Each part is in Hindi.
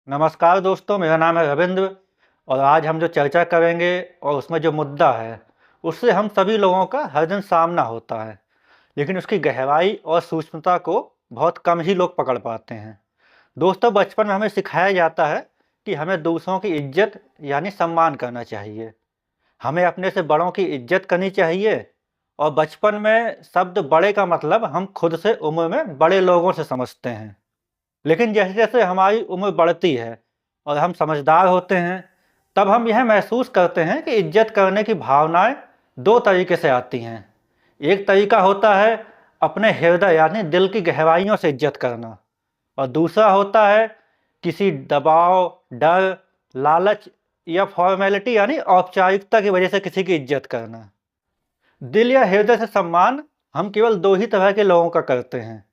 नमस्कार दोस्तों, मेरा नाम है रविंद्र और आज हम जो चर्चा करेंगे और उसमें जो मुद्दा है, उससे हम सभी लोगों का हर दिन सामना होता है, लेकिन उसकी गहराई और सूक्ष्मता को बहुत कम ही लोग पकड़ पाते हैं। दोस्तों, बचपन में हमें सिखाया जाता है कि हमें दूसरों की इज्जत यानी सम्मान करना चाहिए। हमें अपने से बड़ों की इज्जत करनी चाहिए और बचपन में शब्द बड़े का मतलब हम खुद से उम्र में बड़े लोगों से समझते हैं। लेकिन जैसे-जैसे हमारी उम्र बढ़ती है और हम समझदार होते हैं, तब हम यह महसूस करते हैं कि इज़्ज़त करने की भावनाएँ 2 तरीके से आती हैं। एक तरीका होता है अपने हृदय यानी दिल की गहराइयों से इज़्ज़त करना और दूसरा होता है किसी दबाव, डर, लालच या फ़ॉर्मेलिटी यानी औपचारिकता की वजह से किसी की इज़्ज़त करना। दिल या हृदय से सम्मान हम केवल 2 ही तरह के लोगों का करते हैं।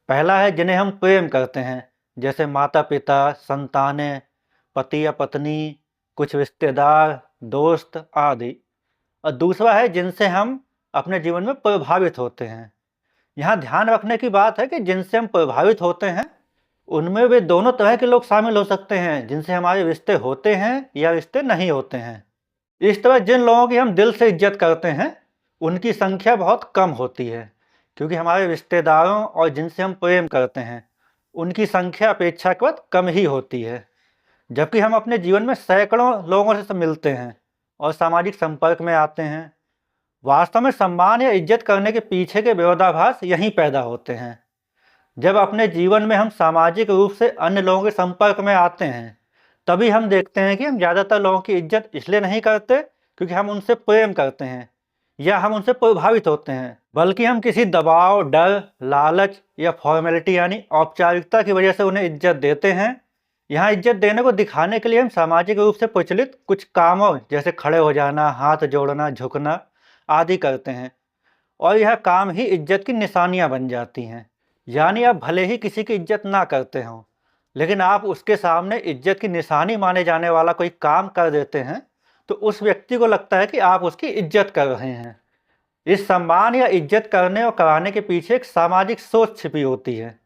पहला है जिन्हें हम प्रेम करते हैं, जैसे माता-पिता, संतानें, पति या पत्नी, कुछ रिश्तेदार, दोस्त आदि। और दूसरा है जिनसे हम अपने जीवन में प्रभावित होते हैं। यहाँ ध्यान रखने की बात है कि जिनसे हम प्रभावित होते हैं, उनमें वे दोनों तरह के लोग शामिल हो सकते हैं, जिनसे हमारे रिश्ते होते हैं या रिश्ते नहीं होते हैं। इस तरह जिन लोगों की हम दिल से इज्जत करते हैं, उनकी संख्या बहुत कम होती है, क्योंकि हमारे रिश्तेदारों और जिनसे हम प्रेम करते हैं, उनकी संख्या अपेक्षाकृत कम ही होती है। जबकि हम अपने जीवन में सैकड़ों लोगों से मिलते हैं और सामाजिक संपर्क में आते हैं। वास्तव में सम्मान या इज्जत करने के पीछे के विरोधाभास यहीं पैदा होते हैं। जब अपने जीवन में हम सामाजिक रूप से अन्य लोगों के संपर्क में आते हैं, तभी हम देखते हैं कि हम ज़्यादातर लोगों की इज्जत इसलिए नहीं करते क्योंकि हम उनसे प्रेम करते हैं या हम उनसे प्रभावित होते हैं, बल्कि हम किसी दबाव, डर, लालच या फॉर्मेलिटी यानी औपचारिकता की वजह से उन्हें इज्जत देते हैं। यहाँ इज्जत देने को दिखाने के लिए हम सामाजिक रूप से प्रचलित कुछ कामों जैसे खड़े हो जाना, हाथ जोड़ना, झुकना आदि करते हैं और यह काम ही इज्जत की निशानियाँ बन जाती हैं। यानी आप भले ही किसी की इज्जत ना करते हों, लेकिन आप उसके सामने इज्जत की निशानी माने जाने वाला कोई काम कर देते हैं, तो उस व्यक्ति को लगता है कि आप उसकी इज्जत कर रहे हैं। इस सम्मान या इज्जत करने और कराने के पीछे एक सामाजिक सोच छिपी होती है,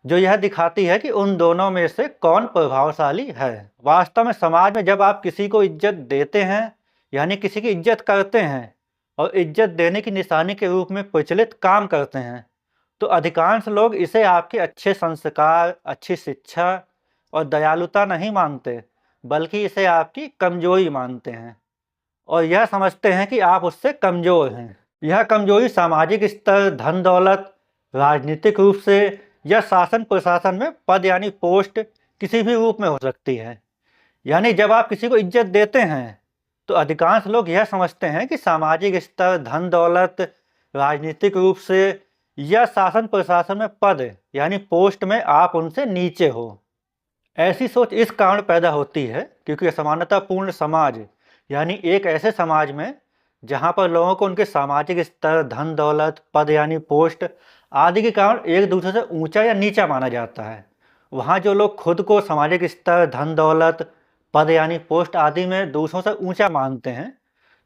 जो यह दिखाती है कि उन दोनों में से कौन प्रभावशाली है। वास्तव में समाज में जब आप किसी को इज्जत देते हैं, यानी किसी की इज्जत करते हैं और इज्जत देने की निशानी के रूप में प्रचलित काम करते हैं, तो अधिकांश लोग इसे आपके अच्छे संस्कार, अच्छी शिक्षा और दयालुता नहीं मानते, बल्कि इसे आपकी कमजोरी मानते हैं और यह समझते हैं कि आप उससे कमजोर हैं। यह कमजोरी सामाजिक स्तर, धन दौलत, राजनीतिक रूप से या शासन प्रशासन में पद यानी पोस्ट किसी भी रूप में हो सकती है। यानी जब आप किसी को इज्जत देते हैं, तो अधिकांश लोग यह समझते हैं कि सामाजिक स्तर, धन दौलत, राजनीतिक रूप से या शासन प्रशासन में पद यानी पोस्ट में आप उनसे नीचे हो। ऐसी सोच इस कारण पैदा होती है क्योंकि असमानतापूर्ण समाज यानी एक ऐसे समाज में जहां पर लोगों को उनके सामाजिक स्तर, धन दौलत, पद यानी पोस्ट आदि के कारण एक दूसरे से ऊंचा या नीचा माना जाता है, वहां जो लोग खुद को सामाजिक स्तर, धन दौलत, पद यानी पोस्ट आदि में दूसरों से ऊंचा मानते हैं,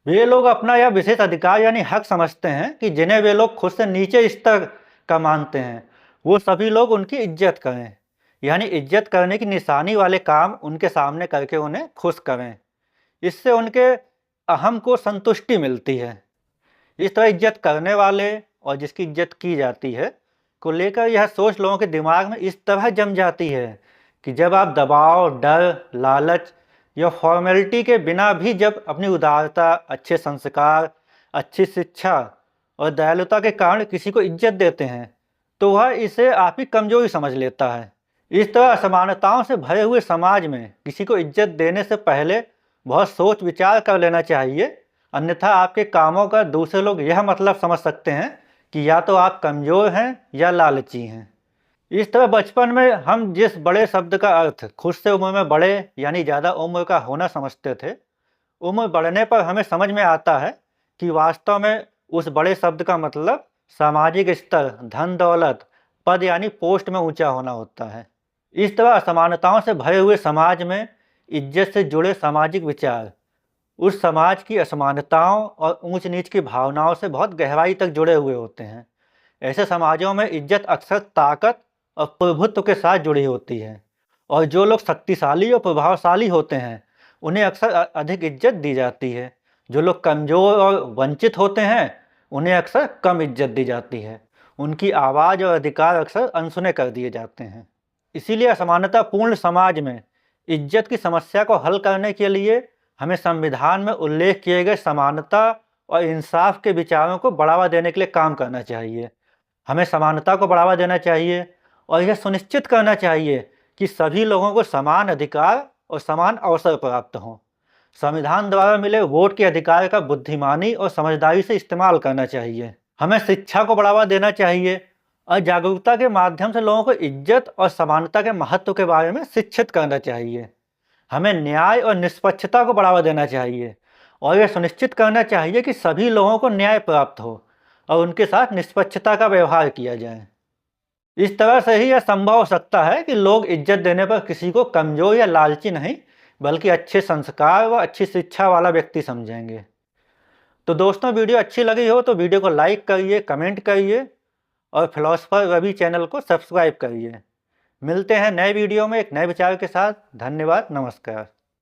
वे लोग अपना यह विशेष अधिकार यानी हक समझते हैं कि जिन्हें वे लोग खुद से नीचे स्तर का मानते हैं, वो सभी लोग उनकी इज्जत करें। यानी इज्जत करने की निशानी वाले काम उनके सामने करके उन्हें खुश करें। इससे उनके अहम को संतुष्टि मिलती है। इस तरह इज्जत करने वाले और जिसकी इज्जत की जाती है को लेकर यह सोच लोगों के दिमाग में इस तरह जम जाती है कि जब आप दबाव, डर, लालच या फॉर्मेलिटी के बिना भी जब अपनी उदारता, अच्छे संस्कार, अच्छी शिक्षा और दयालुता के कारण किसी को इज्जत देते हैं, तो वह इसे आपकी कमजोरी समझ लेता है। इस तरह असमानताओं से भरे हुए समाज में किसी को इज्जत देने से पहले बहुत सोच विचार कर लेना चाहिए, अन्यथा आपके कामों का दूसरे लोग यह मतलब समझ सकते हैं कि या तो आप कमज़ोर हैं या लालची हैं। इस तरह बचपन में हम जिस बड़े शब्द का अर्थ खुद से उम्र में बड़े यानी ज़्यादा उम्र का होना समझते थे, उम्र बढ़ने पर हमें समझ में आता है कि वास्तव में उस बड़े शब्द का मतलब सामाजिक स्तर, धन दौलत, पद यानी पोस्ट में ऊंचा होना होता है। इस तरह असमानताओं से भरे हुए समाज में इज्जत से जुड़े सामाजिक विचार उस समाज की असमानताओं और ऊंच नीच की भावनाओं से बहुत गहराई तक जुड़े हुए होते हैं। ऐसे समाजों में इज्जत अक्सर ताकत और प्रभुत्व के साथ जुड़ी होती है और जो लोग शक्तिशाली और प्रभावशाली होते हैं उन्हें अक्सर अधिक इज्जत दी जाती है। जो लोग कमज़ोर और वंचित होते हैं उन्हें अक्सर कम इज्जत दी जाती है। उनकी आवाज़ और अधिकार अक्सर अनसुने कर दिए जाते हैं। इसीलिए असमानतापूर्ण समाज में इज्जत की समस्या को हल करने के लिए हमें संविधान में उल्लेख किए गए समानता और इंसाफ के विचारों को बढ़ावा देने के लिए काम करना चाहिए। हमें समानता को बढ़ावा देना चाहिए और यह सुनिश्चित करना चाहिए कि सभी लोगों को समान अधिकार और समान अवसर प्राप्त हों। संविधान द्वारा मिले वोट के अधिकार का बुद्धिमानी और समझदारी से इस्तेमाल करना चाहिए। हमें शिक्षा को बढ़ावा देना चाहिए और जागरूकता के माध्यम से लोगों को इज्जत और समानता के महत्व के बारे में शिक्षित करना चाहिए। हमें न्याय और निष्पक्षता को बढ़ावा देना चाहिए और यह सुनिश्चित करना चाहिए कि सभी लोगों को न्याय प्राप्त हो और उनके साथ निष्पक्षता का व्यवहार किया जाए। इस तरह से ही यह संभव हो सकता है कि लोग इज्जत देने पर किसी को कमजोर या लालची नहीं बल्कि अच्छे संस्कार व अच्छी शिक्षा वाला व्यक्ति समझेंगे। तो दोस्तों, वीडियो अच्छी लगी हो तो वीडियो को लाइक करिए, कमेंट करिए और फिलोसफर रवि चैनल को सब्सक्राइब करिए। मिलते हैं नए वीडियो में एक नए विचार के साथ। धन्यवाद, नमस्कार।